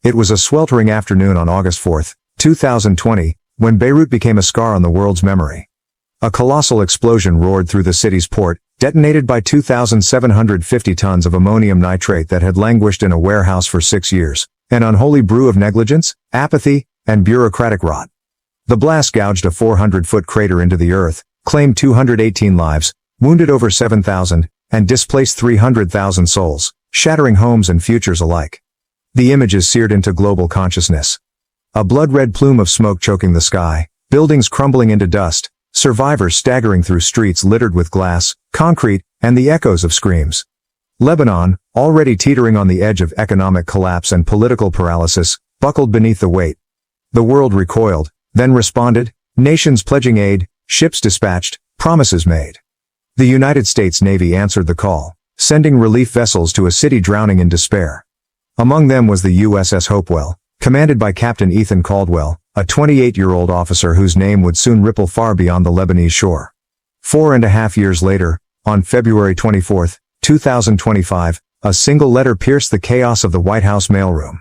It was a sweltering afternoon on August 4, 2020, when Beirut became a scar on the world's memory. A colossal explosion roared through the city's port, detonated by 2,750 tons of ammonium nitrate that had languished in a warehouse for 6 years, an unholy brew of negligence, apathy, and bureaucratic rot. The blast gouged a 400-foot crater into the earth, claimed 218 lives, wounded over 7,000, and displaced 300,000 souls, shattering homes and futures alike. The images seared into global consciousness. A blood-red plume of smoke choking the sky, buildings crumbling into dust, survivors staggering through streets littered with glass, concrete, and the echoes of screams. Lebanon, already teetering on the edge of economic collapse and political paralysis, buckled beneath the weight. The world recoiled, then responded, nations pledging aid, ships dispatched, promises made. The United States Navy answered the call, sending relief vessels to a city drowning in despair. Among them was the USS Hopewell, commanded by Captain Ethan Caldwell, a 28-year-old officer whose name would soon ripple far beyond the Lebanese shore. 4.5 years later, on February 24, 2025, a single letter pierced the chaos of the White House mailroom.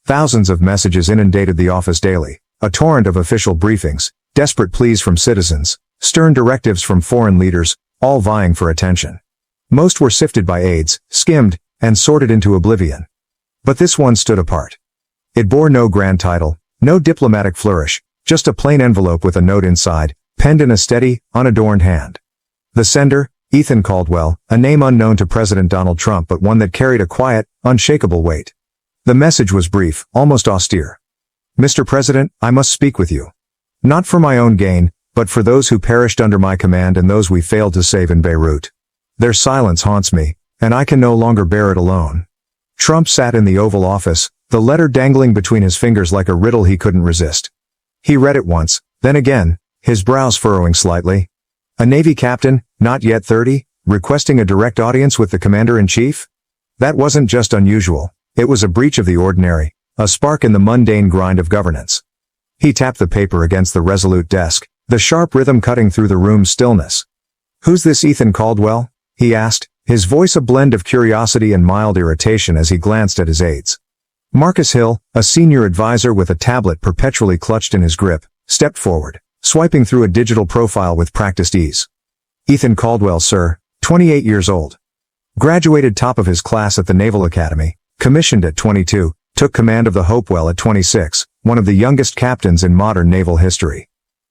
Thousands of messages inundated the office daily, a torrent of official briefings, desperate pleas from citizens, stern directives from foreign leaders, all vying for attention. Most were sifted by aides, skimmed, and sorted into oblivion. But this one stood apart. It bore no grand title, no diplomatic flourish, just a plain envelope with a note inside, penned in a steady, unadorned hand. The sender, Ethan Caldwell, a name unknown to President Donald Trump but one that carried a quiet, unshakable weight. The message was brief, almost austere. Mr. President, I must speak with you. Not for my own gain, but for those who perished under my command and those we failed to save in Beirut. Their silence haunts me, and I can no longer bear it alone. Trump sat in the Oval Office, the letter dangling between his fingers like a riddle he couldn't resist. He read it once, then again, his brows furrowing slightly. A Navy captain, not yet 30, requesting a direct audience with the Commander-in-Chief? That wasn't just unusual, it was a breach of the ordinary, a spark in the mundane grind of governance. He tapped the paper against the resolute desk, the sharp rhythm cutting through the room's stillness. "Who's this Ethan Caldwell?" he asked, his voice a blend of curiosity and mild irritation as he glanced at his aides. Marcus Hill, a senior advisor with a tablet perpetually clutched in his grip, stepped forward, swiping through a digital profile with practiced ease. "Ethan Caldwell, sir, 28 years old. Graduated top of his class at the Naval Academy, commissioned at 22, took command of the Hopewell at 26, one of the youngest captains in modern naval history.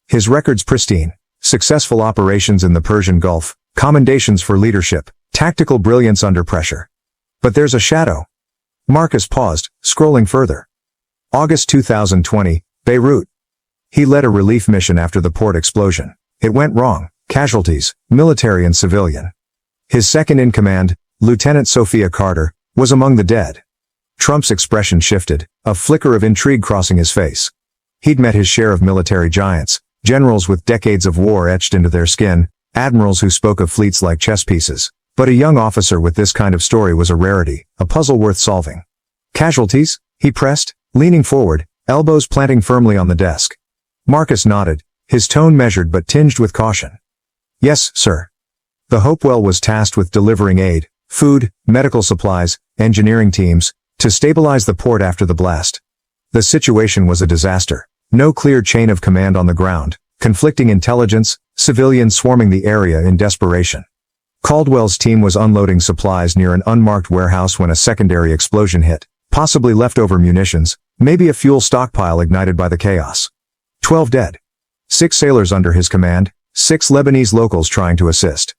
His record's pristine, successful operations in the Persian Gulf, commendations for leadership, tactical brilliance under pressure. But there's a shadow." Marcus paused, scrolling further. August 2020, Beirut. He led a relief mission after the port explosion. It went wrong, casualties, military and civilian. His second-in-command, Lieutenant Sophia Carter, was among the dead. Trump's expression shifted, a flicker of intrigue crossing his face. He'd met his share of military giants, generals with decades of war etched into their skin, admirals who spoke of fleets like chess pieces. But a young officer with this kind of story was a rarity, a puzzle worth solving. "Casualties?" he pressed, leaning forward, elbows planting firmly on the desk. Marcus nodded, his tone measured but tinged with caution. "Yes, sir. The Hopewell was tasked with delivering aid, food, medical supplies, engineering teams, to stabilize the port after the blast. The situation was a disaster. No clear chain of command on the ground, conflicting intelligence, civilians swarming the area in desperation. Caldwell's team was unloading supplies near an unmarked warehouse when a secondary explosion hit, possibly leftover munitions, maybe a fuel stockpile ignited by the chaos. 12 dead. 6 sailors under his command, 6 Lebanese locals trying to assist.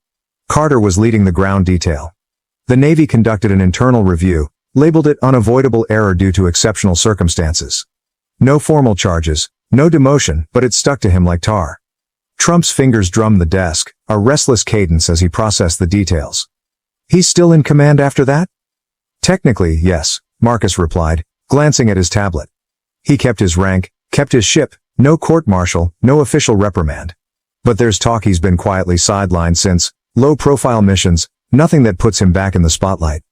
Carter was leading the ground detail. The Navy conducted an internal review, labeled it unavoidable error due to exceptional circumstances. No formal charges, no demotion, but it stuck to him like tar. Trump's fingers drummed the desk, a restless cadence as he processed the details. "He's still in command after that?" "Technically, yes," Marcus replied, glancing at his tablet. "He kept his rank, kept his ship, no court-martial, no official reprimand. But there's talk he's been quietly sidelined since, low-profile missions, nothing that puts him back in the spotlight.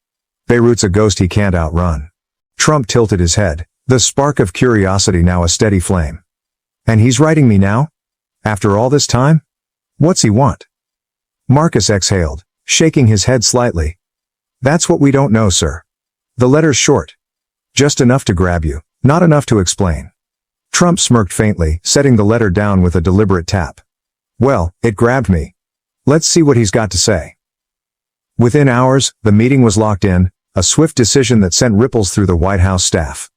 Beirut's a ghost he can't outrun." Trump tilted his head, the spark of curiosity now a steady flame. "And he's writing me now? After all this time? What's he want?" Marcus exhaled, shaking his head slightly. "That's what we don't know, sir. The letter's short. Just enough to grab you, not enough to explain. Trump smirked faintly, setting the letter down with a deliberate tap. Well, it grabbed me. Let's see what he's got to say. Within hours, the meeting was locked in, a swift decision that sent ripples through the White House staff.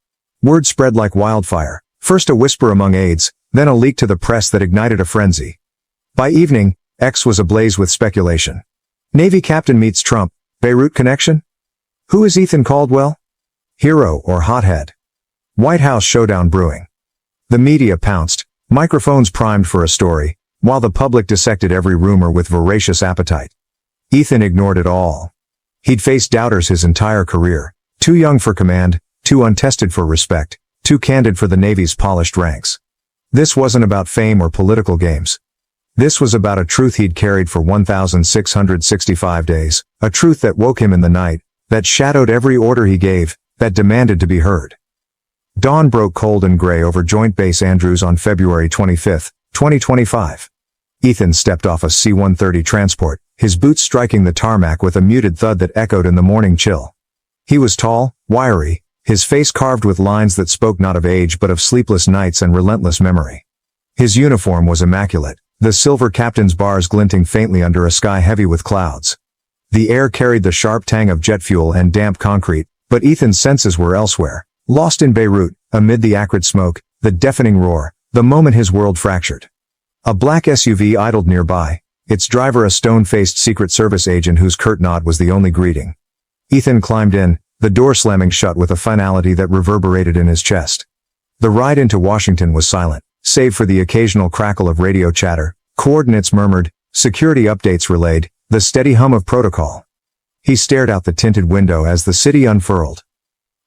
Word spread like wildfire, first a whisper among aides, then a leak to the press that ignited a frenzy. By evening, X was ablaze with speculation. Navy Captain meets Trump, Beirut connection? Who is Ethan Caldwell? Hero or hothead? White House showdown brewing. The media pounced, microphones primed for a story, while the public dissected every rumor with voracious appetite. Ethan ignored it all. He'd faced doubters his entire career, too young for command, too untested for respect, too candid for the Navy's polished ranks. This wasn't about fame or political games. This was about a truth he'd carried for 1,665 days, a truth that woke him in the night, that shadowed every order he gave, that demanded to be heard. Dawn broke cold and gray over Joint Base Andrews on February 25, 2025. Ethan stepped off a C-130 transport, his boots striking the tarmac with a muted thud that echoed in the morning chill. He was tall, wiry, his face carved with lines that spoke not of age but of sleepless nights and relentless memory. His uniform was immaculate, the silver captain's bars glinting faintly under a sky heavy with clouds. The air carried the sharp tang of jet fuel and damp concrete, but Ethan's senses were elsewhere, lost in Beirut, amid the acrid smoke, the deafening roar, the moment his world fractured. A black SUV idled nearby, its driver a stone-faced Secret Service agent whose curt nod was the only greeting. Ethan climbed in, the door slamming shut with a finality that reverberated in his chest. The ride into Washington was silent, save for the occasional crackle of radio chatter, coordinates murmured, security updates relayed, the steady hum of protocol. He stared out the tinted window as the city unfurled.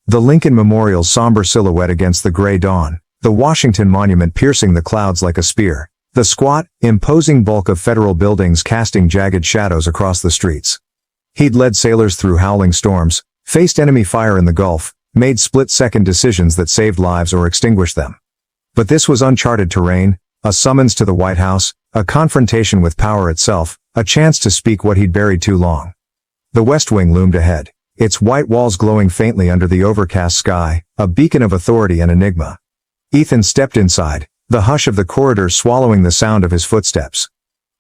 The Lincoln Memorial's somber silhouette against the gray dawn, the Washington Monument piercing the clouds like a spear, the squat, imposing bulk of federal buildings casting jagged shadows across the streets. He'd led sailors through howling storms, faced enemy fire in the Gulf, made split-second decisions that saved lives or extinguished them. But this was uncharted terrain, a summons to the White House, a confrontation with power itself, a chance to speak what he'd buried too long. The West Wing loomed ahead, its white walls glowing faintly under the overcast sky, a beacon of authority and enigma. Ethan stepped inside, the hush of the corridors swallowing the sound of his footsteps.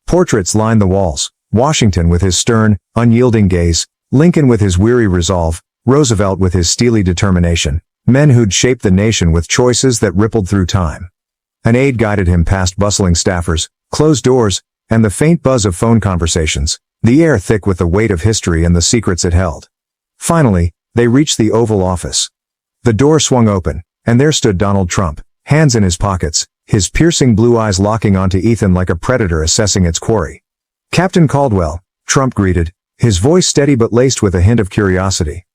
Portraits lined the walls, Washington with his stern, unyielding gaze, Lincoln with his weary resolve, Roosevelt with his steely determination, men who'd shaped the nation with choices that rippled through time. An aide guided him past bustling staffers, closed doors, and the faint buzz of phone conversations, the air thick with the weight of history and the secrets it held. Finally, they reached the Oval Office. The door swung open, and there stood Donald Trump, hands in his pockets, his piercing blue eyes locking onto Ethan like a predator assessing its quarry. Captain Caldwell, Trump greeted, his voice steady but laced with a hint of curiosity.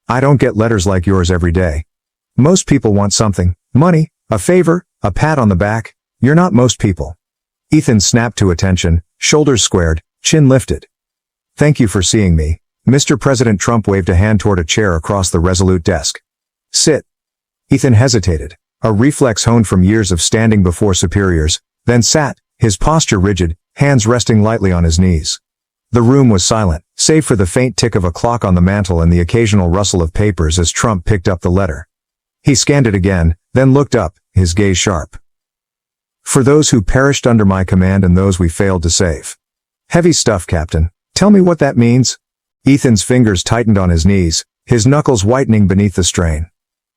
I don't get letters like yours every day. Most people want something, money, a favor, a pat on the back. You're not most people. Ethan snapped to attention, shoulders squared, chin lifted. Thank you for seeing me, Mr. President. Trump waved a hand toward a chair across the resolute desk. Sit. Ethan hesitated, a reflex honed from years of standing before superiors, then sat, his posture rigid, hands resting lightly on his knees. The room was silent, save for the faint tick of a clock on the mantel and the occasional rustle of papers as Trump picked up the letter. He scanned it again, then looked up, his gaze sharp. For those who perished under my command and those we failed to save. Heavy stuff, Captain. Tell me what that means? Ethan's fingers tightened on his knees, his knuckles whitening beneath the strain.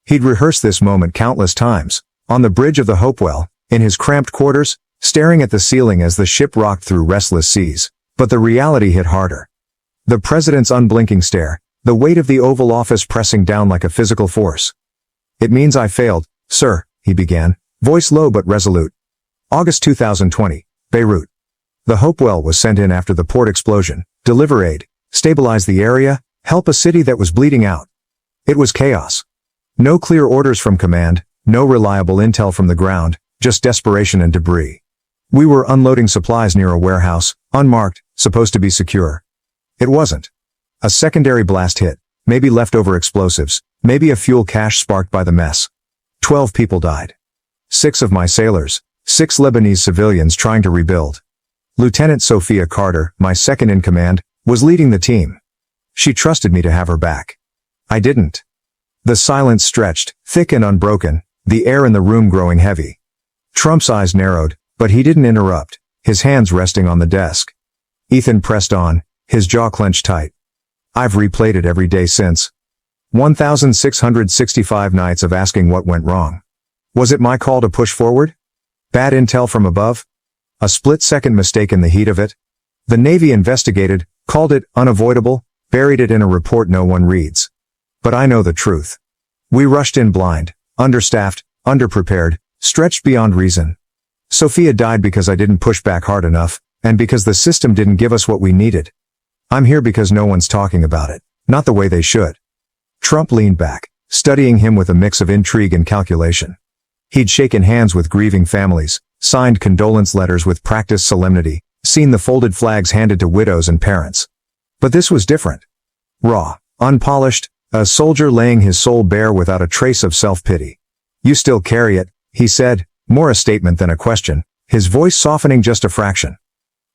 He'd rehearsed this moment countless times, on the bridge of the Hopewell, in his cramped quarters, staring at the ceiling as the ship rocked through restless seas. But the reality hit harder. The president's unblinking stare, the weight of the Oval Office pressing down like a physical force. It means I failed, sir, he began, voice low but resolute. August 2020, Beirut. The Hopewell was sent in after the port explosion, deliver aid, stabilize the area, help a city that was bleeding out. It was chaos. No clear orders from command, no reliable intel from the ground, just desperation and debris. We were unloading supplies near a warehouse, unmarked, supposed to be secure. It wasn't. A secondary blast hit, maybe leftover explosives, maybe a fuel cache sparked by the mess. 12 people died. 6 of my sailors, 6 Lebanese civilians trying to rebuild. Lieutenant Sophia Carter, my second in command, was leading the team. She trusted me to have her back. I didn't. The silence stretched, thick and unbroken, the air in the room growing heavy. Trump's eyes narrowed, but he didn't interrupt, his hands resting on the desk. Ethan pressed on, his jaw clenched tight. I've replayed it every day since. 1,665 nights of asking what went wrong. Was it my call to push forward? Bad intel from above? A split-second mistake in the heat of it? The Navy investigated, called it unavoidable, buried it in a report no one reads. But I know the truth. We rushed in blind, understaffed, underprepared, stretched beyond reason. Sophia died because I didn't push back hard enough, and because the system didn't give us what we needed. I'm here because no one's talking about it, not the way they should. Trump leaned back, studying him with a mix of intrigue and calculation. He'd shaken hands with grieving families, signed condolence letters with practiced solemnity, seen the folded flags handed to widows and parents. But this was different. Raw, unpolished, a soldier laying his soul bare without a trace of self-pity. You still carry it, he said, more a statement than a question, his voice softening just a fraction.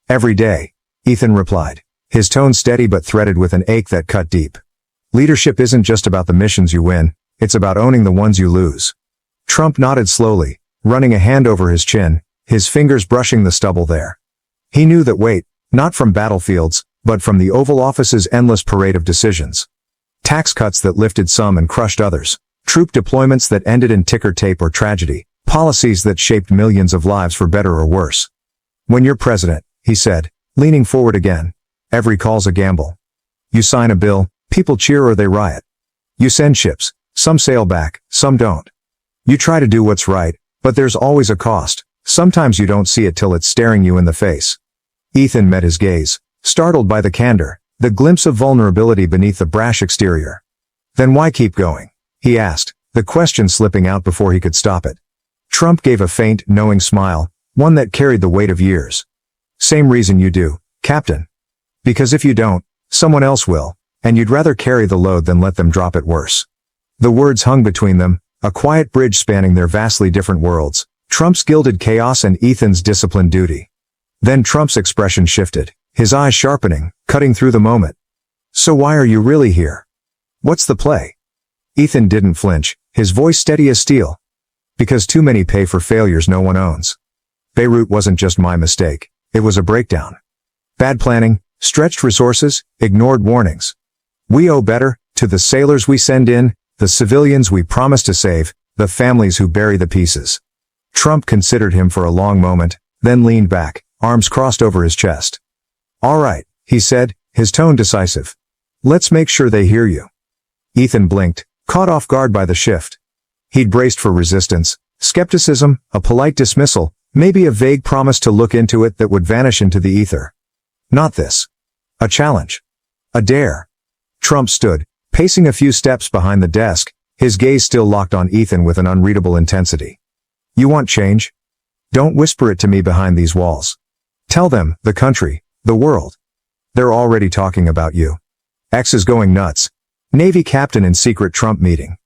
Every day, Ethan replied, his tone steady but threaded with an ache that cut deep. Leadership isn't just about the missions you win, it's about owning the ones you lose. Trump nodded slowly, running a hand over his chin, his fingers brushing the stubble there. He knew that weight, not from battlefields, but from the Oval Office's endless parade of decisions. Tax cuts that lifted some and crushed others, troop deployments that ended in ticker tape or tragedy, policies that shaped millions of lives for better or worse. When you're president, he said, leaning forward again, every call's a gamble. You sign a bill, people cheer or they riot. You send ships, some sail back, some don't. You try to do what's right, but there's always a cost. Sometimes you don't see it till it's staring you in the face. Ethan met his gaze, startled by the candor, the glimpse of vulnerability beneath the brash exterior. Then why keep going? He asked, the question slipping out before he could stop it. Trump gave a faint, knowing smile, one that carried the weight of years. Same reason you do, Captain. Because if you don't, someone else will, and you'd rather carry the load than let them drop it worse. The words hung between them, a quiet bridge spanning their vastly different worlds, Trump's gilded chaos and Ethan's disciplined duty. Then Trump's expression shifted, his eyes sharpening, cutting through the moment. So why are you really here? What's the play? Ethan didn't flinch, his voice steady as steel. Because too many pay for failures no one owns. Beirut wasn't just my mistake, it was a breakdown. Bad planning, stretched resources, ignored warnings. We owe better, to the sailors we send in, the civilians we promise to save, the families who bury the pieces. Trump considered him for a long moment, then leaned back, arms crossed over his chest. All right, he said, his tone decisive. Let's make sure they hear you. Ethan blinked, caught off guard by the shift. He'd braced for resistance, skepticism, a polite dismissal, maybe a vague promise to look into it that would vanish into the ether. Not this. A challenge. A dare. Trump stood, pacing a few steps behind the desk, his gaze still locked on Ethan with an unreadable intensity. You want change? Don't whisper it to me behind these walls. Tell them, the country, the world. They're already talking about you. X is going nuts. Navy captain in secret Trump meeting.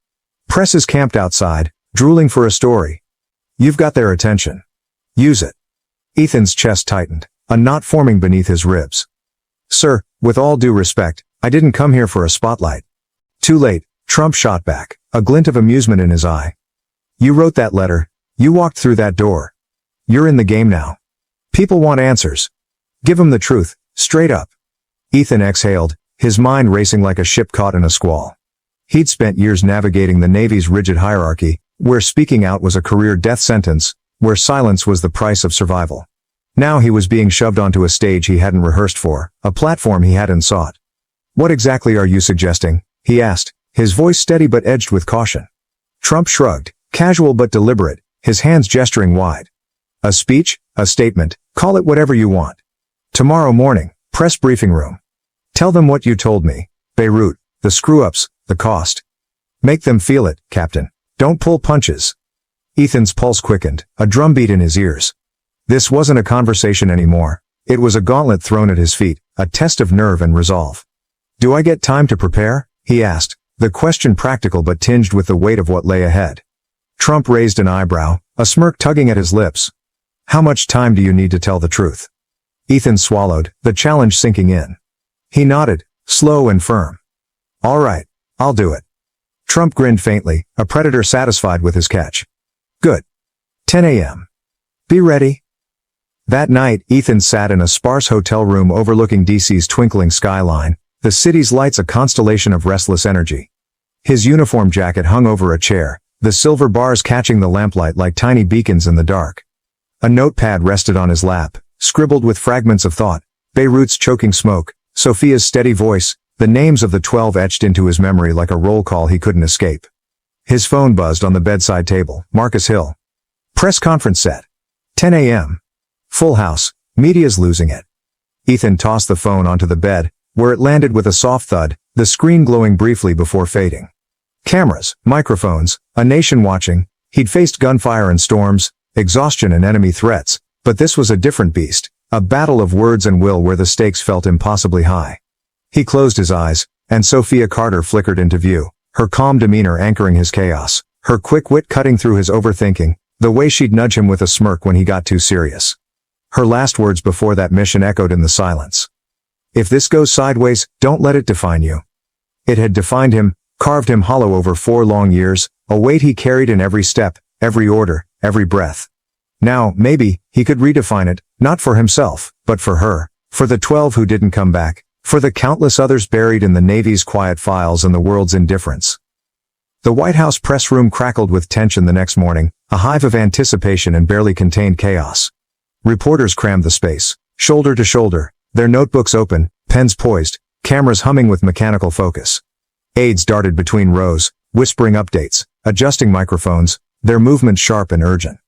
Press is camped outside, drooling for a story. You've got their attention. Use it. Ethan's chest tightened, a knot forming beneath his ribs. Sir, with all due respect, I didn't come here for a spotlight. Too late, Trump shot back, a glint of amusement in his eye. You wrote that letter. You walked through that door. You're in the game now. People want answers. Give them the truth, straight up. Ethan exhaled, his mind racing like a ship caught in a squall. He'd spent years navigating the Navy's rigid hierarchy, where speaking out was a career death sentence, where silence was the price of survival. Now he was being shoved onto a stage he hadn't rehearsed for, a platform he hadn't sought. What exactly are you suggesting? He asked, his voice steady but edged with caution. Trump shrugged, casual but deliberate, his hands gesturing wide. A speech, a statement, call it whatever you want. Tomorrow morning, press briefing room. Tell them what you told me, Beirut, the screw-ups, the cost. Make them feel it, Captain. Don't pull punches. Ethan's pulse quickened, a drumbeat in his ears. This wasn't a conversation anymore. It was a gauntlet thrown at his feet, a test of nerve and resolve. Do I get time to prepare? He asked, the question practical but tinged with the weight of what lay ahead. Trump raised an eyebrow, a smirk tugging at his lips. How much time do you need to tell the truth? Ethan swallowed, the challenge sinking in. He nodded, slow and firm. All right, I'll do it. Trump grinned faintly, a predator satisfied with his catch. Good. 10 a.m. Be ready. That night, Ethan sat in a sparse hotel room overlooking DC's twinkling skyline, the city's lights a constellation of restless energy. His uniform jacket hung over a chair, the silver bars catching the lamplight like tiny beacons in the dark. A notepad rested on his lap, scribbled with fragments of thought, Beirut's choking smoke, Sophia's steady voice, the names of the 12 etched into his memory like a roll call he couldn't escape. His phone buzzed on the bedside table. Marcus Hill. Press conference set. 10 a.m. Full house. Media's losing it. Ethan tossed the phone onto the bed, where it landed with a soft thud, the screen glowing briefly before fading. Cameras, microphones, a nation watching. He'd faced gunfire and storms, exhaustion and enemy threats, but this was a different beast, a battle of words and will where the stakes felt impossibly high. He closed his eyes, and Sophia Carter flickered into view, her calm demeanor anchoring his chaos, her quick wit cutting through his overthinking, the way she'd nudge him with a smirk when he got too serious. Her last words before that mission echoed in the silence. If this goes sideways, don't let it define you. It had defined him, carved him hollow over 4 long years, a weight he carried in every step, every order, every breath. Now, maybe, he could redefine it, not for himself, but for her, for the 12 who didn't come back, for the countless others buried in the Navy's quiet files and the world's indifference. The White House press room crackled with tension the next morning, a hive of anticipation and barely contained chaos. Reporters crammed the space, shoulder to shoulder, their notebooks open, pens poised, cameras humming with mechanical focus. Aides darted between rows, whispering updates, adjusting microphones, their movements sharp and urgent.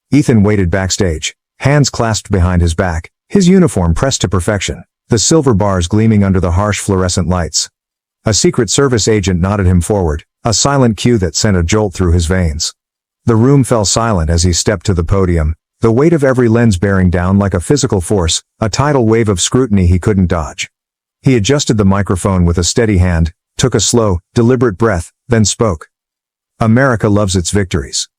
Ethan waited backstage, hands clasped behind his back, his uniform pressed to perfection, the silver bars gleaming under the harsh fluorescent lights. A Secret Service agent nodded him forward, a silent cue that sent a jolt through his veins. The room fell silent as he stepped to the podium, the weight of every lens bearing down like a physical force, a tidal wave of scrutiny he couldn't dodge. He adjusted the microphone with a steady hand, took a slow, deliberate breath, then spoke. America loves its victories.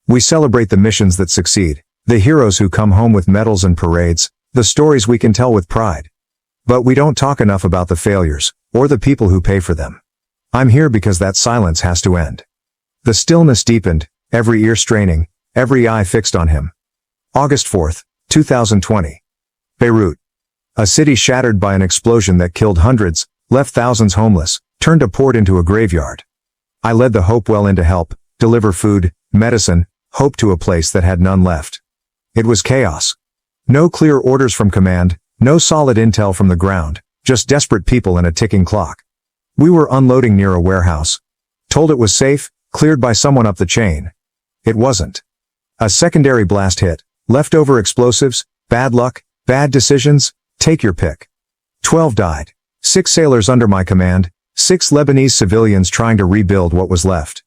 We celebrate the missions that succeed, the heroes who come home with medals and parades, the stories we can tell with pride. But we don't talk enough about the failures, or the people who pay for them. I'm here because that silence has to end. The stillness deepened, every ear straining, every eye fixed on him. August 4th, 2020. Beirut. A city shattered by an explosion that killed hundreds, left thousands homeless, turned a port into a graveyard. I led the Hopewell in to help, deliver food, medicine, hope to a place that had none left. It was chaos. No clear orders from command, no solid intel from the ground, just desperate people and a ticking clock. We were unloading near a warehouse. Told it was safe, cleared by someone up the chain. It wasn't. A secondary blast hit, leftover explosives, bad luck, bad decisions, take your pick. 12 died. 6 sailors under my command, 6 Lebanese civilians trying to rebuild what was left.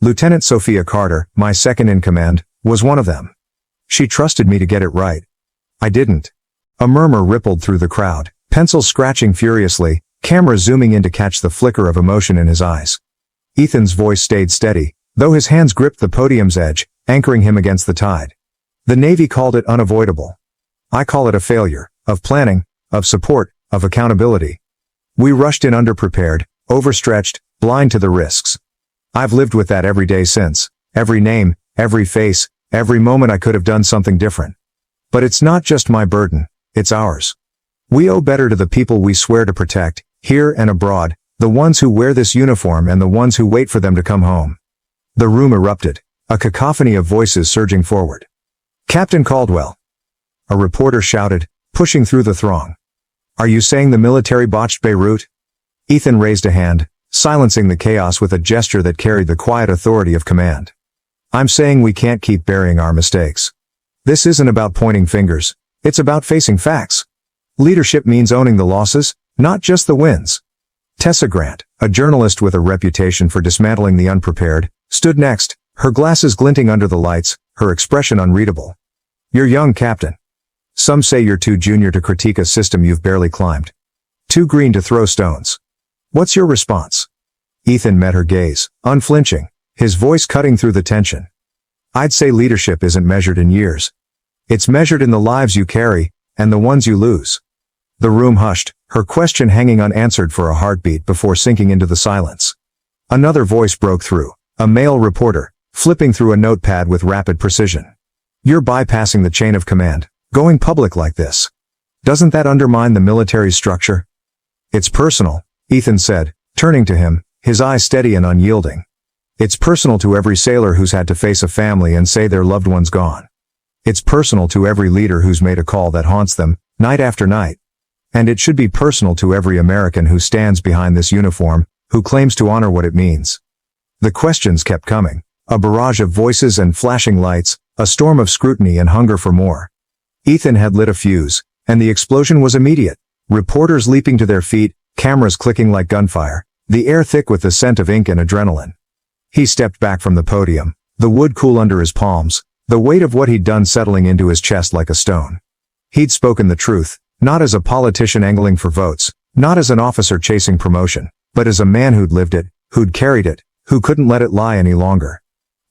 Lieutenant Sophia Carter, my second in command, was one of them. She trusted me to get it right. I didn't. A murmur rippled through the crowd, pencils scratching furiously, camera zooming in to catch the flicker of emotion in his eyes. Ethan's voice stayed steady, though his hands gripped the podium's edge, anchoring him against the tide. The Navy called it unavoidable. I call it a failure, of planning, of support, of accountability. We rushed in underprepared, overstretched, blind to the risks. I've lived with that every day since, every name, every face, every moment I could have done something different. But it's not just my burden, it's ours. We owe better to the people we swear to protect, here and abroad, the ones who wear this uniform and the ones who wait for them to come home. The room erupted, a cacophony of voices surging forward. Captain Caldwell. A reporter shouted, pushing through the throng. Are you saying the military botched Beirut? Ethan raised a hand, silencing the chaos with a gesture that carried the quiet authority of command. I'm saying we can't keep burying our mistakes. This isn't about pointing fingers, it's about facing facts. Leadership means owning the losses, not just the wins. Tessa Grant, a journalist with a reputation for dismantling the unprepared, stood next, her glasses glinting under the lights, her expression unreadable. You're young, Captain. Some say you're too junior to critique a system you've barely climbed. Too green to throw stones. What's your response? Ethan met her gaze, unflinching, his voice cutting through the tension. I'd say leadership isn't measured in years. It's measured in the lives you carry, and the ones you lose. The room hushed, her question hanging unanswered for a heartbeat before sinking into the silence. Another voice broke through. A male reporter, flipping through a notepad with rapid precision. You're bypassing the chain of command, going public like this. Doesn't that undermine the military's structure? It's personal, Ethan said, turning to him, his eyes steady and unyielding. It's personal to every sailor who's had to face a family and say their loved one's gone. It's personal to every leader who's made a call that haunts them, night after night. And it should be personal to every American who stands behind this uniform, who claims to honor what it means. The questions kept coming, a barrage of voices and flashing lights, a storm of scrutiny and hunger for more. Ethan had lit a fuse, and the explosion was immediate. Reporters leaping to their feet, cameras clicking like gunfire, the air thick with the scent of ink and adrenaline. He stepped back from the podium, the wood cool under his palms, the weight of what he'd done settling into his chest like a stone. He'd spoken the truth, not as a politician angling for votes, not as an officer chasing promotion, but as a man who'd lived it, who'd carried it, who couldn't let it lie any longer.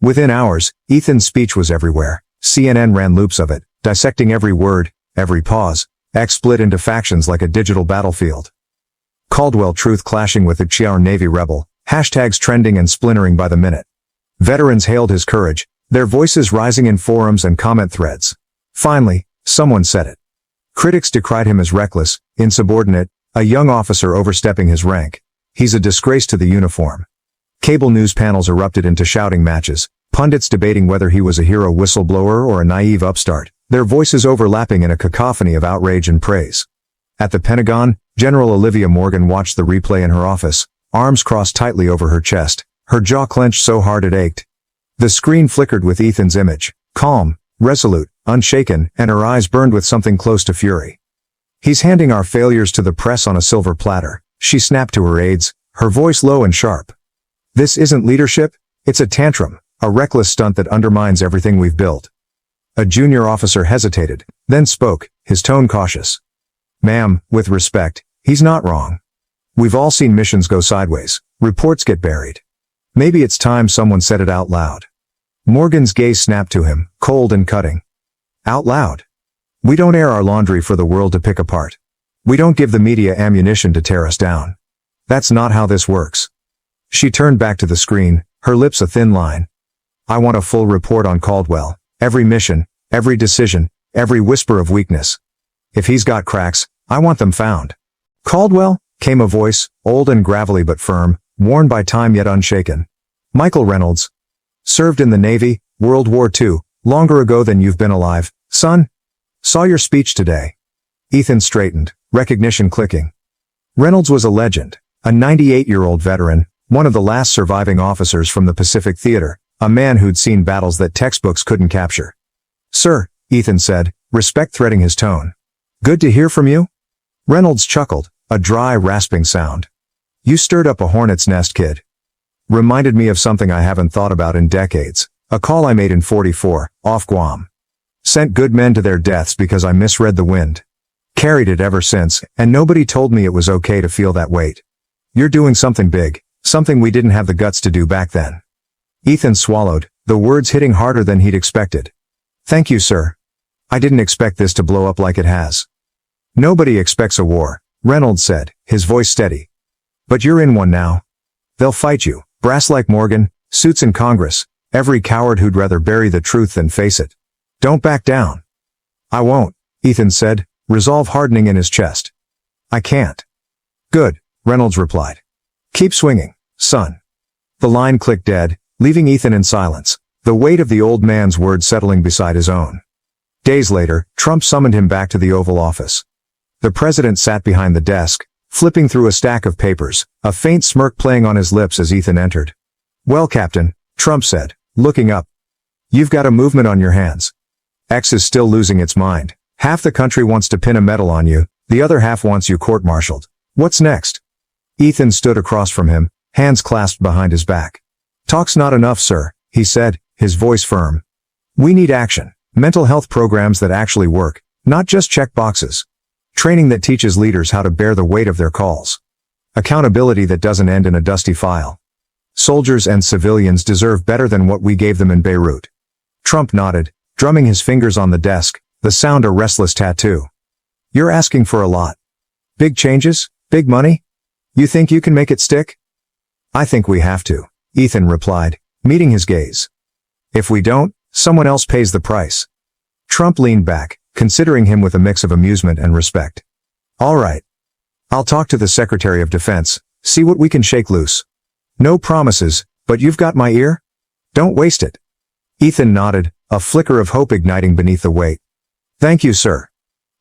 Within hours, Ethan's speech was everywhere. CNN ran loops of it, dissecting every word, every pause. X split into factions like a digital battlefield. Caldwell truth clashing with the Chiar Navy rebel, hashtags trending and splintering by the minute. Veterans hailed his courage, their voices rising in forums and comment threads. Finally, someone said it. Critics decried him as reckless, insubordinate, a young officer overstepping his rank. He's a disgrace to the uniform. Cable news panels erupted into shouting matches, pundits debating whether he was a hero whistleblower or a naive upstart, their voices overlapping in a cacophony of outrage and praise. At the Pentagon, General Olivia Morgan watched the replay in her office, arms crossed tightly over her chest, her jaw clenched so hard it ached. The screen flickered with Ethan's image, calm, resolute, unshaken, and her eyes burned with something close to fury. He's handing our failures to the press on a silver platter, she snapped to her aides, her voice low and sharp. This isn't leadership, it's a tantrum, a reckless stunt that undermines everything we've built. A junior officer hesitated, then spoke, his tone cautious. Ma'am, with respect, he's not wrong. We've all seen missions go sideways, reports get buried. Maybe it's time someone said it out loud. Morgan's gaze snapped to him, cold and cutting. Out loud. We don't air our laundry for the world to pick apart. We don't give the media ammunition to tear us down. That's not how this works. She turned back to the screen, her lips a thin line. I want a full report on Caldwell. Every mission, every decision, every whisper of weakness. If he's got cracks, I want them found. Caldwell, came a voice, old and gravelly but firm, worn by time yet unshaken. Michael Reynolds. Served in the Navy, World War II, longer ago than you've been alive, son. Saw your speech today. Ethan straightened, recognition clicking. Reynolds was a legend, a 98-year-old veteran, one of the last surviving officers from the Pacific Theater, a man who'd seen battles that textbooks couldn't capture. Sir, Ethan said, respect threading his tone. Good to hear from you? Reynolds chuckled, a dry, rasping sound. You stirred up a hornet's nest, kid. Reminded me of something I haven't thought about in decades, a call I made in '44, off Guam. Sent good men to their deaths because I misread the wind. Carried it ever since, and nobody told me it was okay to feel that weight. You're doing something big, something we didn't have the guts to do back then. Ethan swallowed, the words hitting harder than he'd expected. Thank you, sir. I didn't expect this to blow up like it has. Nobody expects a war, Reynolds said, his voice steady. But you're in one now. They'll fight you, brass like Morgan, suits in Congress, every coward who'd rather bury the truth than face it. Don't back down. I won't, Ethan said, resolve hardening in his chest. I can't. Good, Reynolds replied. Keep swinging, son. The line clicked dead, leaving Ethan in silence, the weight of the old man's words settling beside his own. Days later, Trump summoned him back to the Oval Office. The president sat behind the desk, flipping through a stack of papers, a faint smirk playing on his lips as Ethan entered. Well, Captain, Trump said, looking up. You've got a movement on your hands. X is still losing its mind. Half the country wants to pin a medal on you, the other half wants you court-martialed. What's next? Ethan stood across from him, hands clasped behind his back. Talk's not enough, sir, he said, his voice firm. We need action, mental health programs that actually work, not just check boxes. Training that teaches leaders how to bear the weight of their calls. Accountability that doesn't end in a dusty file. Soldiers and civilians deserve better than what we gave them in Beirut. Trump nodded, drumming his fingers on the desk, the sound a restless tattoo. You're asking for a lot. Big changes? Big money? You think you can make it stick? I think we have to, Ethan replied, meeting his gaze. If we don't, someone else pays the price. Trump leaned back, considering him with a mix of amusement and respect. All right. I'll talk to the Secretary of Defense, see what we can shake loose. No promises, but you've got my ear? Don't waste it. Ethan nodded, a flicker of hope igniting beneath the weight. Thank you, sir.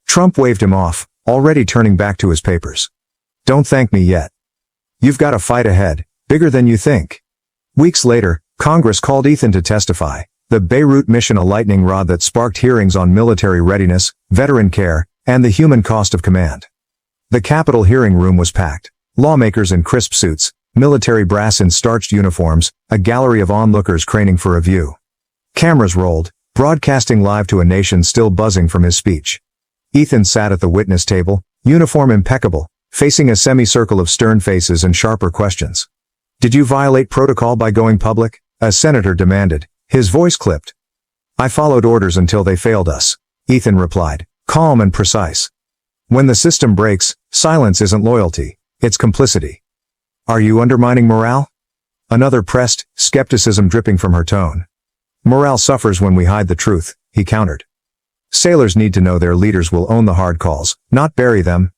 Trump waved him off, already turning back to his papers. Don't thank me yet. You've got a fight ahead, bigger than you think. Weeks later, Congress called Ethan to testify, the Beirut mission a lightning rod that sparked hearings on military readiness, veteran care, and the human cost of command. The Capitol hearing room was packed. Lawmakers in crisp suits, military brass in starched uniforms, a gallery of onlookers craning for a view. Cameras rolled, broadcasting live to a nation still buzzing from his speech. Ethan sat at the witness table, uniform impeccable, facing a semicircle of stern faces and sharper questions. Did you violate protocol by going public? A senator demanded, his voice clipped. I followed orders until they failed us, Ethan replied, calm and precise. When the system breaks, silence isn't loyalty, it's complicity. Are you undermining morale? Another pressed, skepticism dripping from her tone. Morale suffers when we hide the truth, he countered. Sailors need to know their leaders will own the hard calls, not bury them.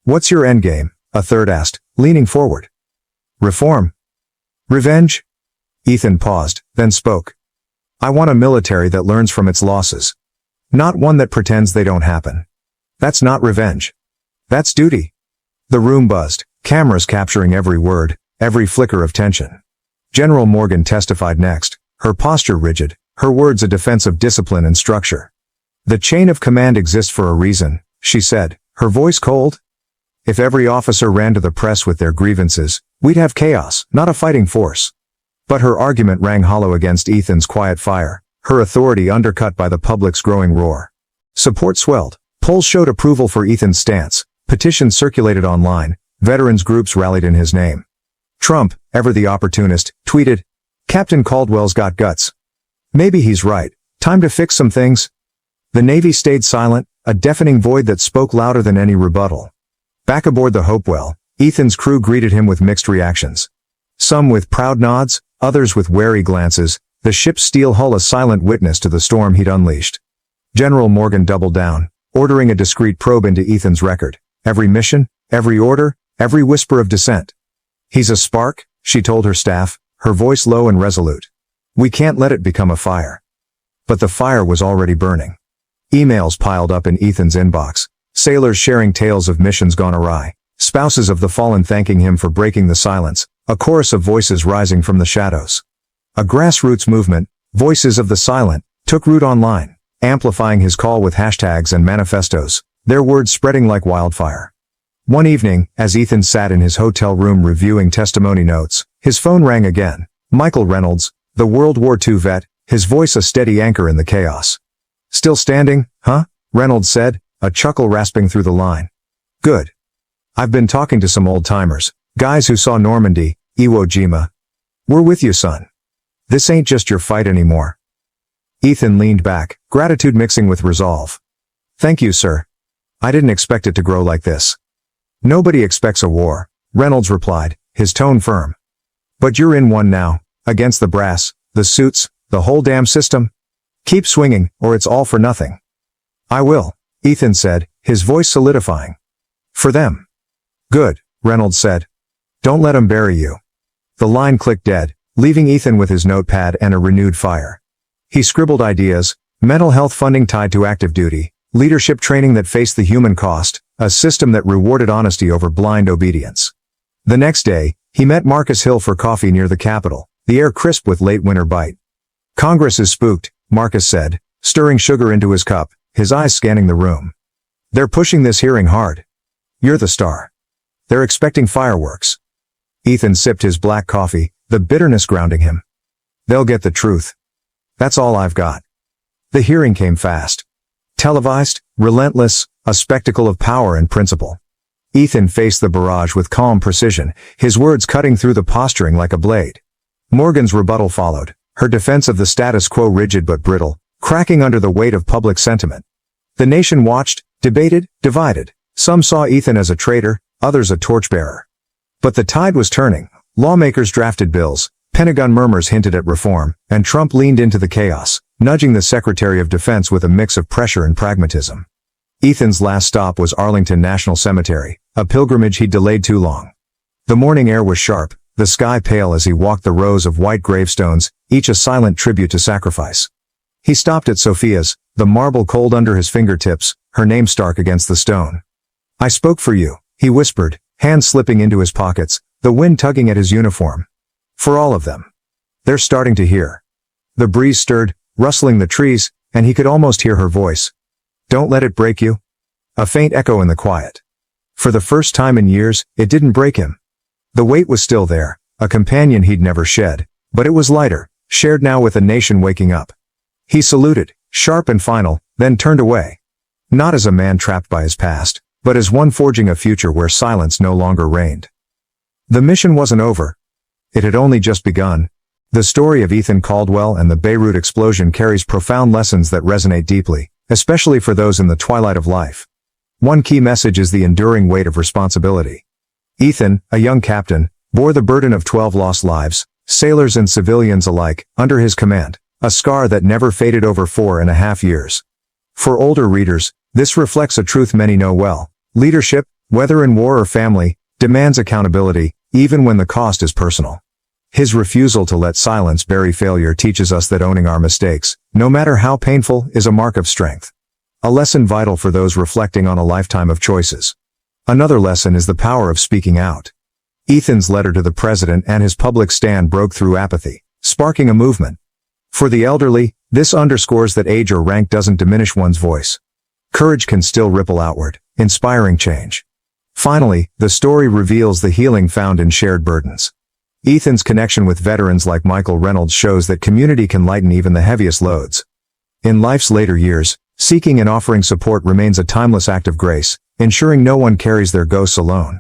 What's your endgame? A third asked, leaning forward. Reform? Revenge? Ethan paused, then spoke. I want a military that learns from its losses. Not one that pretends they don't happen. That's not revenge. That's duty. The room buzzed, cameras capturing every word, every flicker of tension. General Morgan testified next, her posture rigid, her words a defense of discipline and structure. The chain of command exists for a reason, she said, her voice cold. If every officer ran to the press with their grievances, we'd have chaos, not a fighting force. But her argument rang hollow against Ethan's quiet fire, her authority undercut by the public's growing roar. Support swelled. Polls showed approval for Ethan's stance, petitions circulated online, veterans groups rallied in his name. Trump, ever the opportunist, tweeted, Captain Caldwell's got guts. Maybe he's right, time to fix some things. The Navy stayed silent, a deafening void that spoke louder than any rebuttal. Back aboard the Hopewell, Ethan's crew greeted him with mixed reactions. Some with proud nods, others with wary glances, the ship's steel hull a silent witness to the storm he'd unleashed. General Morgan doubled down, ordering a discreet probe into Ethan's record. Every mission, every order, every whisper of dissent. He's a spark, she told her staff, her voice low and resolute. We can't let it become a fire. But the fire was already burning. Emails piled up in Ethan's inbox, sailors sharing tales of missions gone awry, spouses of the fallen thanking him for breaking the silence, a chorus of voices rising from the shadows. A grassroots movement, Voices of the Silent, took root online, amplifying his call with hashtags and manifestos, their words spreading like wildfire. One evening, as Ethan sat in his hotel room reviewing testimony notes, his phone rang again. Michael Reynolds, the World War II vet, his voice a steady anchor in the chaos. Still standing, huh? Reynolds said, a chuckle rasping through the line. Good. I've been talking to some old-timers, guys who saw Normandy, Iwo Jima. We're with you, son. This ain't just your fight anymore. Ethan leaned back, gratitude mixing with resolve. Thank you, sir. I didn't expect it to grow like this. Nobody expects a war, Reynolds replied, his tone firm. But you're in one now, against the brass, the suits, the whole damn system. Keep swinging, or it's all for nothing. I will, Ethan said, his voice solidifying. For them. Good, Reynolds said. Don't let 'em bury you. The line clicked dead, leaving Ethan with his notepad and a renewed fire. He scribbled ideas, mental health funding tied to active duty, leadership training that faced the human cost, a system that rewarded honesty over blind obedience. The next day, he met Marcus Hill for coffee near the Capitol, the air crisp with late winter bite. Congress is spooked, Marcus said, stirring sugar into his cup, his eyes scanning the room. They're pushing this hearing hard. You're the star. They're expecting fireworks. Ethan sipped his black coffee, the bitterness grounding him. They'll get the truth. That's all I've got. The hearing came fast. Televised, relentless, a spectacle of power and principle. Ethan faced the barrage with calm precision, his words cutting through the posturing like a blade. Morgan's rebuttal followed, her defense of the status quo rigid but brittle, cracking under the weight of public sentiment. The nation watched, debated, divided. Some saw Ethan as a traitor, others a torchbearer. But the tide was turning. Lawmakers drafted bills, Pentagon murmurs hinted at reform, and Trump leaned into the chaos, nudging the Secretary of Defense with a mix of pressure and pragmatism. Ethan's last stop was Arlington National Cemetery, a pilgrimage he'd delayed too long. The morning air was sharp, the sky pale as he walked the rows of white gravestones, each a silent tribute to sacrifice. He stopped at Sophia's, the marble cold under his fingertips, her name stark against the stone. "I spoke for you," he whispered, hands slipping into his pockets, the wind tugging at his uniform. "For all of them. They're starting to hear." The breeze stirred, rustling the trees, and he could almost hear her voice. "Don't let it break you." A faint echo in the quiet. For the first time in years, it didn't break him. The weight was still there, a companion he'd never shed, but it was lighter, shared now with a nation waking up. He saluted, sharp and final, then turned away. Not as a man trapped by his past, but as one forging a future where silence no longer reigned. The mission wasn't over. It had only just begun. The story of Ethan Caldwell and the Beirut explosion carries profound lessons that resonate deeply, especially for those in the twilight of life. One key message is the enduring weight of responsibility. Ethan, a young captain, bore the burden of 12 lost lives, sailors and civilians alike, under his command, a scar that never faded over 4.5 years. For older readers, this reflects a truth many know well. Leadership, whether in war or family, demands accountability, even when the cost is personal. His refusal to let silence bury failure teaches us that owning our mistakes, no matter how painful, is a mark of strength. A lesson vital for those reflecting on a lifetime of choices. Another lesson is the power of speaking out. Ethan's letter to the president and his public stand broke through apathy, sparking a movement. For the elderly, this underscores that age or rank doesn't diminish one's voice. Courage can still ripple outward, inspiring change. Finally, the story reveals the healing found in shared burdens. Ethan's connection with veterans like Michael Reynolds shows that community can lighten even the heaviest loads. In life's later years, seeking and offering support remains a timeless act of grace, ensuring no one carries their ghosts alone.